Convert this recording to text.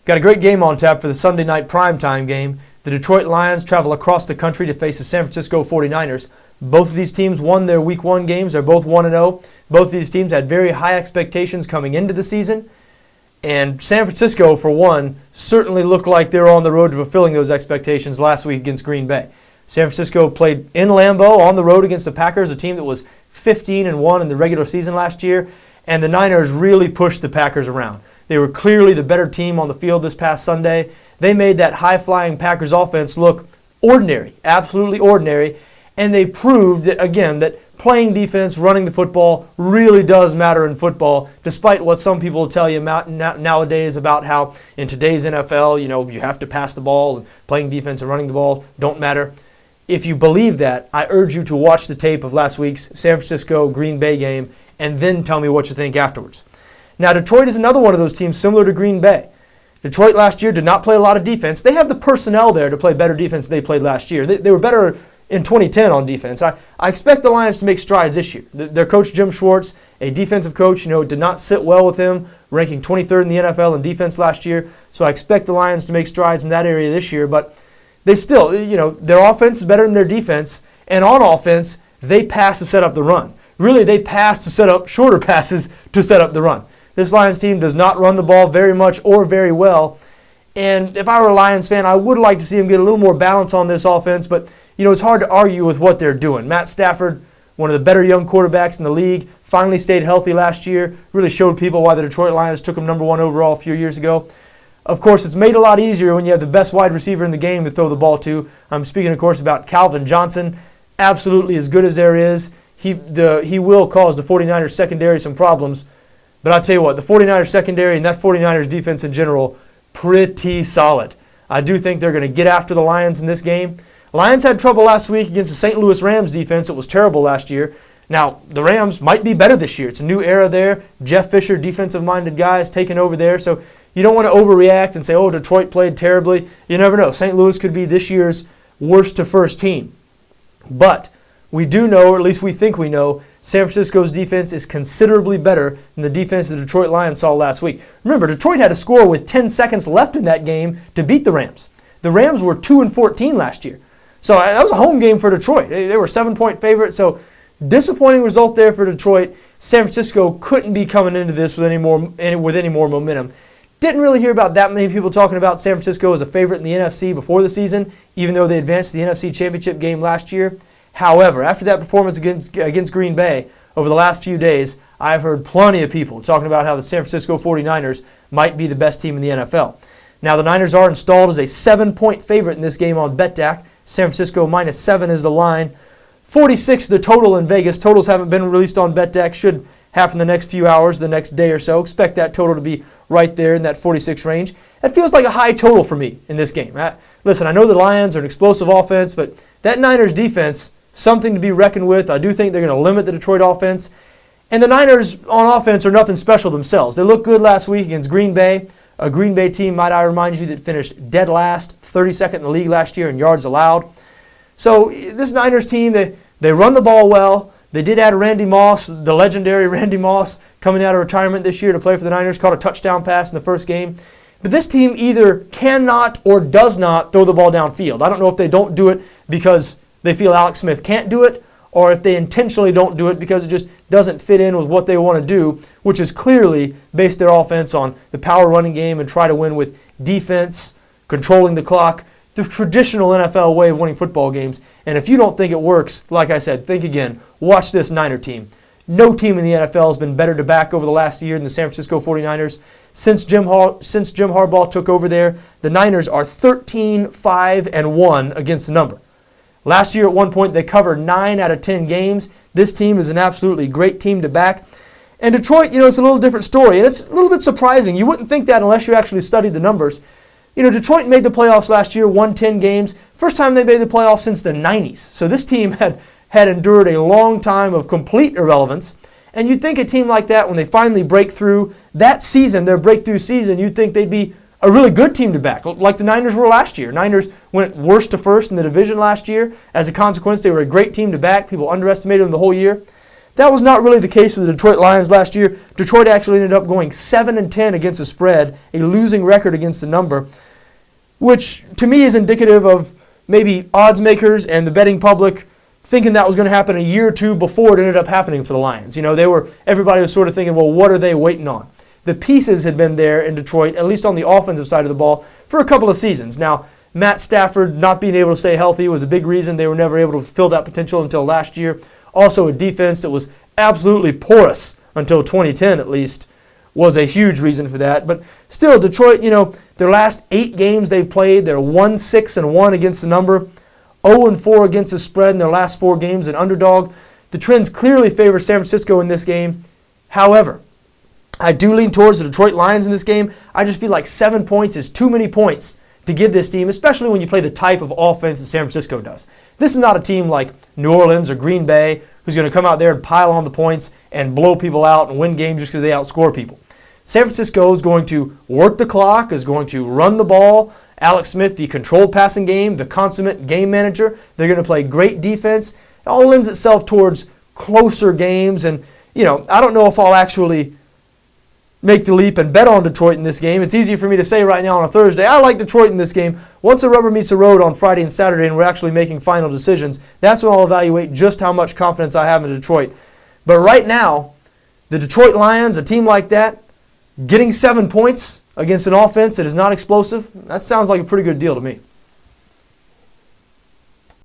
Got a great game on tap for the Sunday night primetime game. The Detroit Lions travel across the country to face the San Francisco 49ers. Both of these teams won their Week 1 games. They're both 1-0. Both of these teams had very high expectations coming into the season. And San Francisco, for one, certainly looked like they were on the road to fulfilling those expectations last week against Green Bay. San Francisco played in Lambeau on the road against the Packers, a team that was 15-1 in the regular season last year. And the Niners really pushed the Packers around. They were clearly the better team on the field this past Sunday. They made that high-flying Packers offense look ordinary, absolutely ordinary, and they proved that, again, that playing defense, running the football really does matter in football, despite what some people tell you nowadays about how in today's NFL, you have to pass the ball and playing defense and running the ball don't matter. If you believe that, I urge you to watch the tape of last week's San Francisco-Green Bay game and then tell me what you think afterwards. Now, Detroit is another one of those teams similar to Green Bay. Detroit last year did not play a lot of defense. They have the personnel there to play better defense than they played last year. They were better in 2010 on defense. I expect the Lions to make strides this year. Their coach, Jim Schwartz, a defensive coach, did not sit well with him, ranking 23rd in the NFL in defense last year. So I expect the Lions to make strides in that area this year. But they still, their offense is better than their defense. And on offense, they pass to set up the run. Really, they pass to set up shorter passes to set up the run. This Lions team does not run the ball very much or very well. And if I were a Lions fan, I would like to see them get a little more balance on this offense. But, it's hard to argue with what they're doing. Matt Stafford, one of the better young quarterbacks in the league, finally stayed healthy last year. Really showed people why the Detroit Lions took him number 1 overall a few years ago. Of course, it's made a lot easier when you have the best wide receiver in the game to throw the ball to. I'm speaking, of course, about Calvin Johnson. Absolutely as good as there is. He will cause the 49ers secondary some problems. But I'll tell you what, the 49ers secondary and that 49ers defense in general, pretty solid. I do think they're going to get after the Lions in this game. Lions had trouble last week against the St. Louis Rams defense. It was terrible last year. Now, the Rams might be better this year. It's a new era there. Jeff Fisher, defensive-minded guy, is taking over there. So you don't want to overreact and say, oh, Detroit played terribly. You never know. St. Louis could be this year's worst-to-first team. But we do know, or at least we think we know, San Francisco's defense is considerably better than the defense the Detroit Lions saw last week. Remember, Detroit had a score with 10 seconds left in that game to beat the Rams. The Rams were 2-14 last year. So that was a home game for Detroit. They were 7-point favorites. So disappointing result there for Detroit. San Francisco couldn't be coming into this with any more momentum. Didn't really hear about that many people talking about San Francisco as a favorite in the NFC before the season, even though they advanced to the NFC Championship game last year. However, after that performance against Green Bay over the last few days, I've heard plenty of people talking about how the San Francisco 49ers might be the best team in the NFL. Now, the Niners are installed as a 7-point favorite in this game on BETDAQ. San Francisco -7 is the line. 46 the total in Vegas. Totals haven't been released on BETDAQ. Should happen the next few hours, the next day or so. Expect that total to be right there in that 46 range. That feels like a high total for me in this game. Listen, I know the Lions are an explosive offense, but that Niners defense, something to be reckoned with. I do think they're going to limit the Detroit offense. And the Niners on offense are nothing special themselves. They looked good last week against Green Bay. A Green Bay team, might I remind you, that finished dead last, 32nd in the league last year in yards allowed. So this Niners team, they run the ball well. They did add Randy Moss, the legendary Randy Moss, coming out of retirement this year to play for the Niners, caught a touchdown pass in the first game. But this team either cannot or does not throw the ball downfield. I don't know if they don't do it because they feel Alex Smith can't do it, or if they intentionally don't do it because it just doesn't fit in with what they want to do, which is clearly base their offense on the power running game and try to win with defense, controlling the clock, the traditional NFL way of winning football games. And if you don't think it works, like I said, think again. Watch this Niner team. No team in the NFL has been better to back over the last year than the San Francisco 49ers. Since Jim Harbaugh took over there, the Niners are 13-5-1 against the number. Last year, at one point, they covered 9 out of 10 games. This team is an absolutely great team to back. And Detroit, it's a little different story. And it's a little bit surprising. You wouldn't think that unless you actually studied the numbers. Detroit made the playoffs last year, won 10 games. First time they made the playoffs since the 90s. So this team had endured a long time of complete irrelevance. And you'd think a team like that, when they finally break through that season, their breakthrough season, you'd think they'd be a really good team to back, like the Niners were last year. Niners went worst to first in the division last year. As a consequence, they were a great team to back. People underestimated them the whole year. That was not really the case with the Detroit Lions last year. Detroit actually ended up going 7-10 against the spread, a losing record against the number, which to me is indicative of maybe odds makers and the betting public thinking that was going to happen a year or two before it ended up happening for the Lions. Everybody was sort of thinking, well, what are they waiting on? The pieces had been there in Detroit, at least on the offensive side of the ball, for a couple of seasons. Now, Matt Stafford not being able to stay healthy was a big reason they were never able to fulfill that potential until last year. Also, a defense that was absolutely porous until 2010 at least was a huge reason for that. But still, Detroit, their last 8 games they've played, they're 1-6-1 against the number, 0-4 against the spread in their last 4 games, an underdog. The trends clearly favor San Francisco in this game. However, I do lean towards the Detroit Lions in this game. I just feel like 7 points is too many points to give this team, especially when you play the type of offense that San Francisco does. This is not a team like New Orleans or Green Bay who's going to come out there and pile on the points and blow people out and win games just because they outscore people. San Francisco is going to work the clock, is going to run the ball. Alex Smith, the controlled passing game, the consummate game manager. They're going to play great defense. It all lends itself towards closer games. And, I don't know if I'll actually make the leap and bet on Detroit in this game. It's easy for me to say right now on a Thursday, I like Detroit in this game. Once the rubber meets the road on Friday and Saturday and we're actually making final decisions, that's when I'll evaluate just how much confidence I have in Detroit. But right now, the Detroit Lions, a team like that, getting 7 points against an offense that is not explosive, that sounds like a pretty good deal to me.